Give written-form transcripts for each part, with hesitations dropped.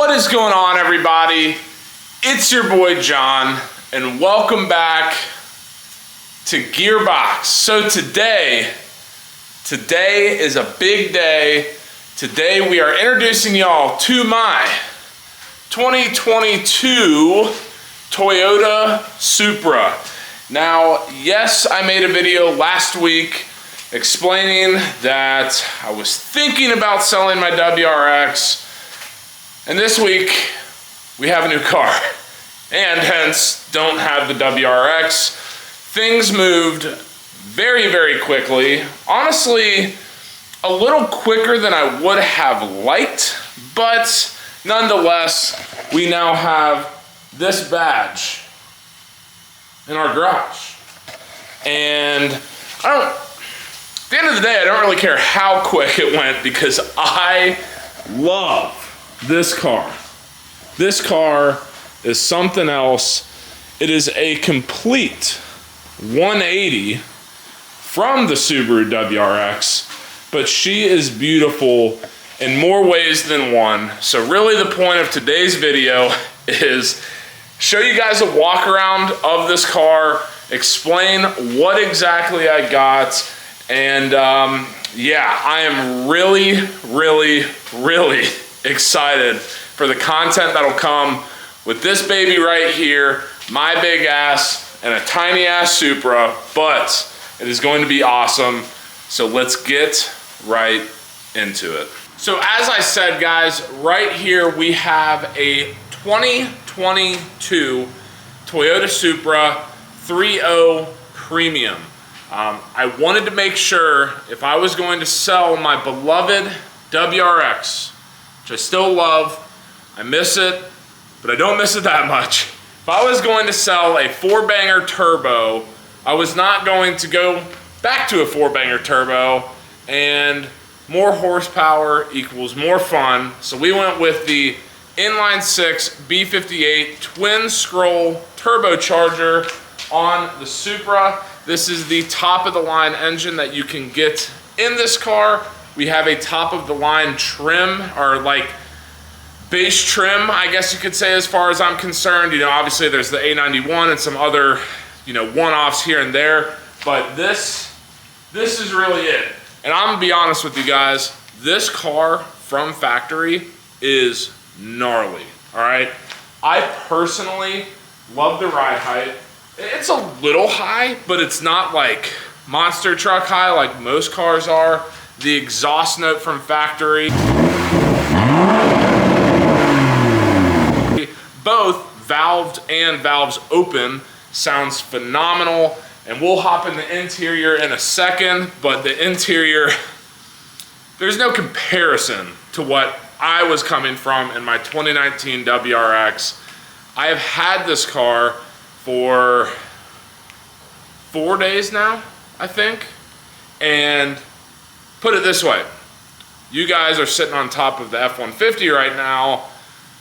What is going on, everybody? It's your boy John, and welcome back to Gearbox. So today is a big day. Today we are introducing y'all to my 2022 Toyota Supra. Now, yes, I made a video last week explaining that I was thinking about selling my WRX, and this week we have a new car, and hence don't have the WRX. Things moved very, very quickly. Honestly, a little quicker than I would have liked, but nonetheless, we now have this badge in our garage. And at the end of the day, I don't really care how quick it went because I love this car. This car is something else. It is a complete 180 from the Subaru WRX, but she is beautiful in more ways than one. So really the point of today's video is show you guys a walk around of this car, explain what exactly I got, and yeah, I am really, really, really excited for the content that'll come with this baby right here, my big ass and a tiny ass Supra, but it is going to be awesome. So let's get right into it. So as I said, guys, right here we have a 2022 Toyota Supra 3.0 Premium. I wanted to make sure if I was going to sell my beloved WRX, which I still love, I miss it, but I don't miss it that much. If I was going to sell a 4-banger turbo, I was not going to go back to a 4-banger turbo, and more horsepower equals more fun. So we went with the inline 6 B58 twin scroll turbocharger on the Supra. This is the top of the line engine that you can get in this car. We have a top of the line trim, or like base trim, I guess you could say, as far as I'm concerned. You know, obviously there's the A91 and some other, you know, one-offs here and there, but this is really it. And I'm gonna be honest with you guys, this car from factory is gnarly, all right? I personally love the ride height. It's a little high, but it's not like monster truck high like most cars are. The exhaust note from factory, both valved and valves open, sounds phenomenal. And we'll hop in the interior in a second, but the interior, there's no comparison to what I was coming from in my 2019 WRX. I have had this car for 4 days now, I think. And put it this way, you guys are sitting on top of the F-150 right now.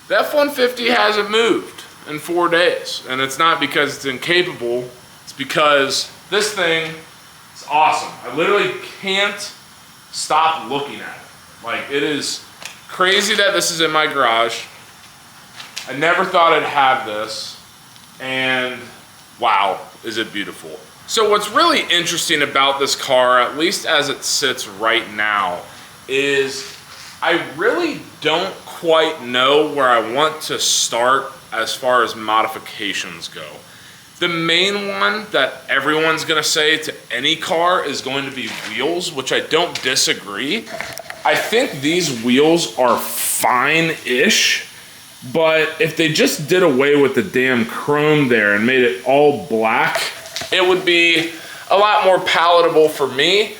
The F-150 hasn't moved in 4 days, and it's not because it's incapable. It's because this thing is awesome. I literally can't stop looking at it. Like, it is crazy that this is in my garage. I never thought I'd have this, and wow, is it beautiful. So what's really interesting about this car, at least as it sits right now, is I really don't quite know where I want to start as far as modifications go. The main one that everyone's gonna say to any car is going to be wheels, which I don't disagree. I think these wheels are fine-ish, but if they just did away with the damn chrome there and made it all black, it would be a lot more palatable for me,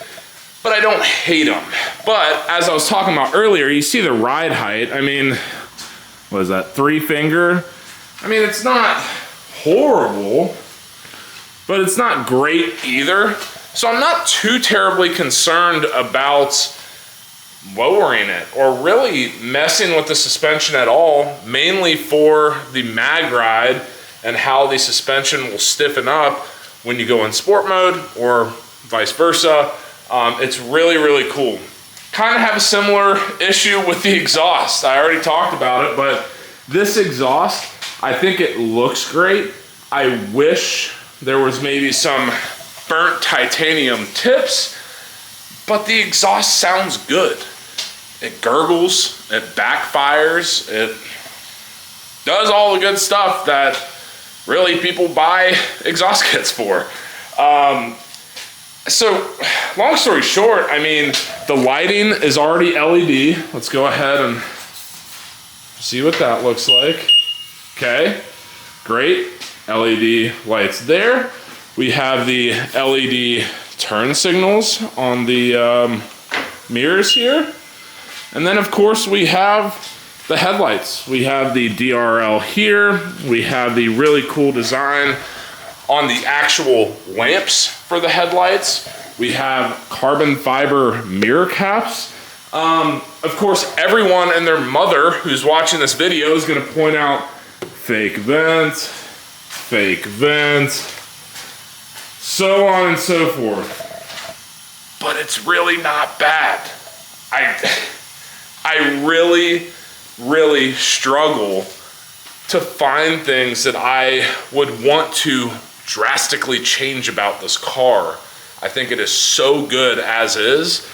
but I don't hate them. But as I was talking about earlier, you see the ride height. I mean, what is that, 3-finger? I mean, it's not horrible, but it's not great either. So I'm not too terribly concerned about lowering it or really messing with the suspension at all, mainly for the mag ride and how the suspension will stiffen up when you go in sport mode or vice versa. It's really, really cool. kind of have a similar issue with the exhaust. I already talked about it, but this exhaust, I think it looks great. I wish there was maybe some burnt titanium tips, but the exhaust sounds good. It gurgles, it backfires, it does all the good stuff that really people buy exhaust kits for. So long story short, I mean, the lighting is already LED. Let's go ahead and see what that looks like. Okay, great. LED lights there. We have the LED turn signals on the mirrors here. And then of course we have the headlights. We have the DRL here. We have the really cool design on the actual lamps for the headlights. We have carbon fiber mirror caps. Of course, everyone and their mother who's watching this video is gonna point out fake vent, so on and so forth. But it's really not bad. I really struggle to find things that I would want to drastically change about this car. I think it is so good as is.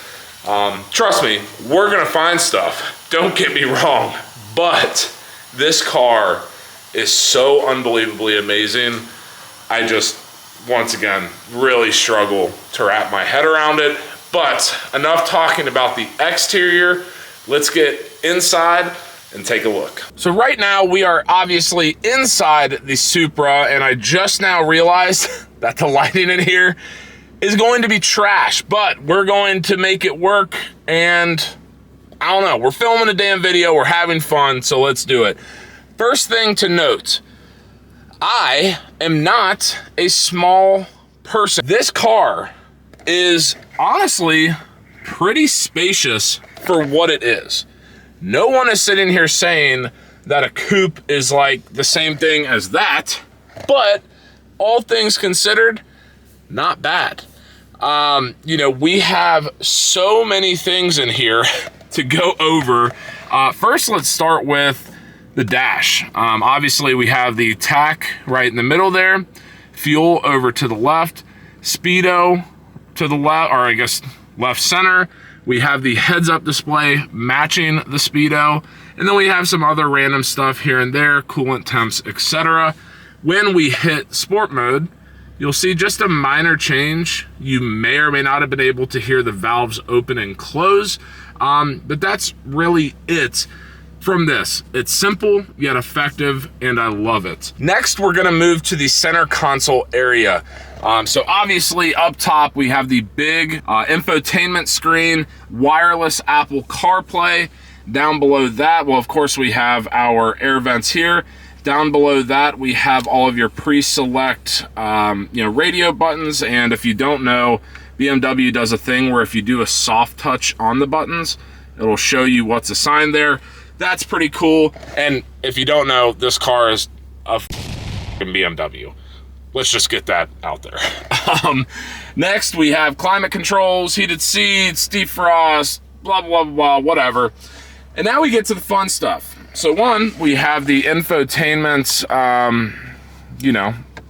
Trust me, we're gonna find stuff, don't get me wrong, but this car is so unbelievably amazing. I just, once again, really struggle to wrap my head around it. But enough talking about the exterior. Let's get inside and take a look. So right now we are obviously inside the Supra, and I just now realized that the lighting in here is going to be trash, but we're going to make it work. And I don't know, we're filming a damn video, we're having fun, so let's do it. First thing to note, I am not a small person. This car is honestly pretty spacious for what it is. No one is sitting here saying that a coupe is like the same thing as that, but all things considered, not bad. You know, we have so many things in here to go over. First, let's start with the dash. Obviously, we have the tack right in the middle there, fuel over to the left, speedo to the left, or I guess left center. We have the heads-up display matching the speedo, and then we have some other random stuff here and there, coolant temps, etc. When we hit sport mode, you'll see just a minor change. You may or may not have been able to hear the valves open and close, but that's really it from this. It's simple yet effective, and I love it. Next, we're gonna move to the center console area. So obviously up top, we have the big infotainment screen, wireless Apple CarPlay. Down below that, well, of course, we have our air vents here. Down below that, we have all of your pre-select radio buttons. And if you don't know, BMW does a thing where if you do a soft touch on the buttons, it'll show you what's assigned there. That's pretty cool. And if you don't know, this car is a BMW. Let's just get that out there. Next, we have climate controls, heated seats, defrost, blah, blah, blah, whatever. And now we get to the fun stuff. So one, we have the infotainment,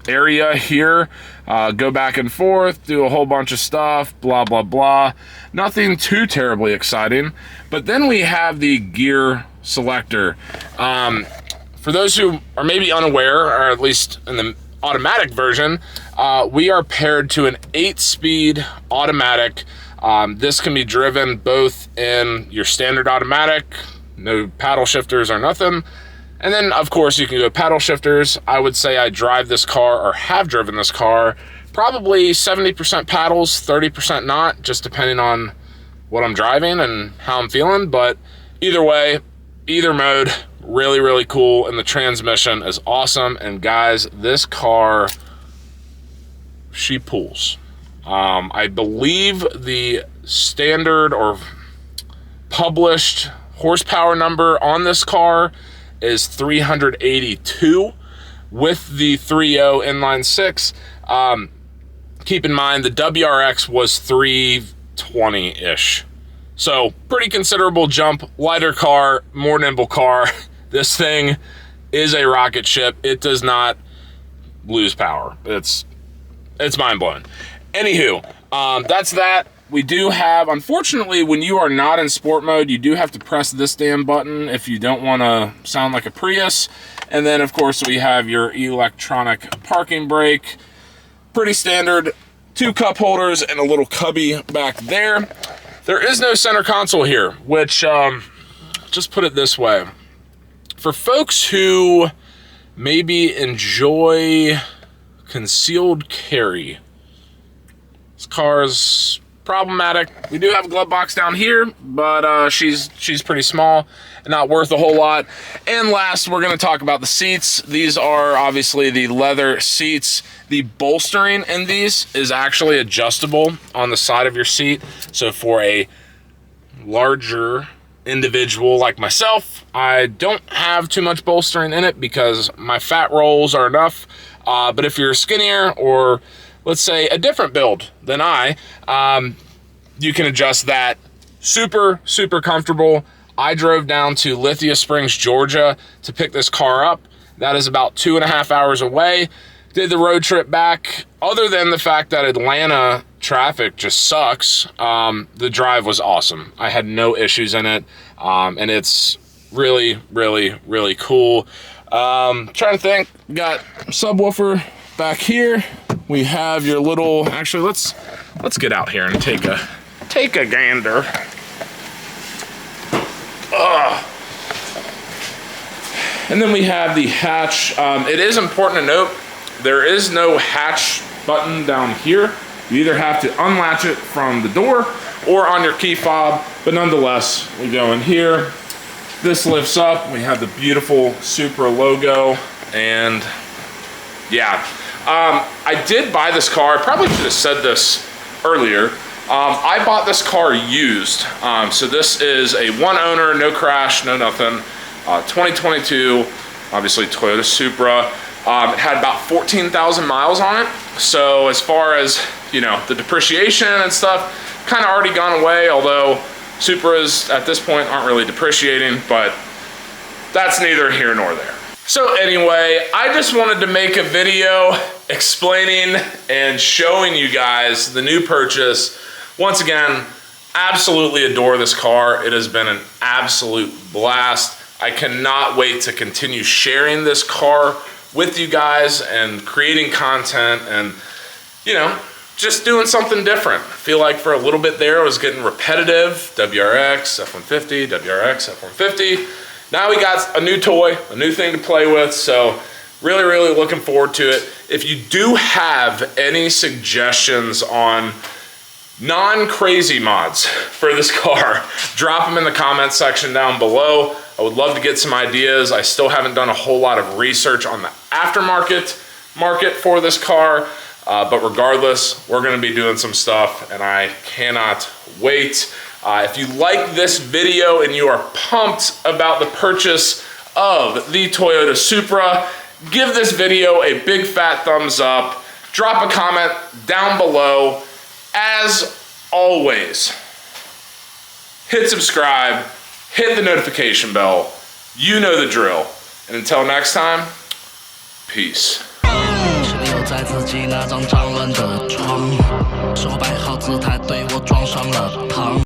area here. Go back and forth, do a whole bunch of stuff, blah, blah, blah. Nothing too terribly exciting. But then we have the gear selector. For those who are maybe unaware, or at least in the automatic version, we are paired to an 8-speed automatic. This can be driven both in your standard automatic, no paddle shifters or nothing. And then, of course, you can go paddle shifters. I would say I drive this car, or have driven this car, probably 70% paddles, 30% not, just depending on what I'm driving and how I'm feeling. But either way, either mode, really, really cool. And the transmission is awesome. And guys, this car, she pulls. I believe the standard or published horsepower number on this car is 382 with the 3.0 inline six. Keep in mind the WRX was 320-ish. So pretty considerable jump, lighter car, more nimble car. This thing is a rocket ship. It does not lose power. It's mind-blowing. Anywho, that's that. We do have, unfortunately, when you are not in sport mode, you do have to press this damn button if you don't want to sound like a Prius. And then, of course, we have your electronic parking brake. Pretty standard. 2 cup holders and a little cubby back there. There is no center console here, which, just put it this way. For folks who maybe enjoy concealed carry, this car is problematic. We do have a glove box down here, but she's pretty small and not worth a whole lot. And last, we're going to talk about the seats. These are obviously the leather seats. The bolstering in these is actually adjustable on the side of your seat. So for a larger individual like myself, I don't have too much bolstering in it because my fat rolls are enough. But if you're skinnier, or let's say a different build than I, you can adjust that. Super, super comfortable. I drove down to Lithia Springs, Georgia to pick this car up. That is about 2.5 hours away. Did the road trip back. Other than the fact that Atlanta traffic just sucks, the drive was awesome. I had no issues in it, and it's really, really, really cool. Trying to think, got subwoofer back here. We have your little, actually let's get out here and take a gander. And then we have the hatch. It is important to note, there is no hatch button down here. You either have to unlatch it from the door or on your key fob, but nonetheless, we go in here. This lifts up. We have the beautiful Supra logo, and yeah. I did buy this car. I probably should have said this earlier. I bought this car used. So this is a one owner, no crash, no nothing. 2022, obviously Toyota Supra. It had about 14,000 miles on it. So as far as, you know, the depreciation and stuff, kind of already gone away, although Supras at this point aren't really depreciating, but that's neither here nor there. So anyway, I just wanted to make a video explaining and showing you guys the new purchase. Once again, absolutely adore this car. It has been an absolute blast. I cannot wait to continue sharing this car with you guys and creating content and, you know, just doing something different. I feel like for a little bit there, I was getting repetitive. WRX, F-150, WRX, F-150. Now we got a new toy, a new thing to play with, so really, really looking forward to it. If you do have any suggestions on non-crazy mods for this car, drop them in the comment section down below. I would love to get some ideas. I still haven't done a whole lot of research on the aftermarket market for this car, but regardless, we're gonna be doing some stuff and I cannot wait. If you like this video and you are pumped about the purchase of the Toyota Supra, give this video a big fat thumbs up. Drop a comment down below. As always, hit subscribe, hit the notification bell. You know the drill. And until next time, peace. 留在自己那张脏乱的床，手摆好姿态对我装上了。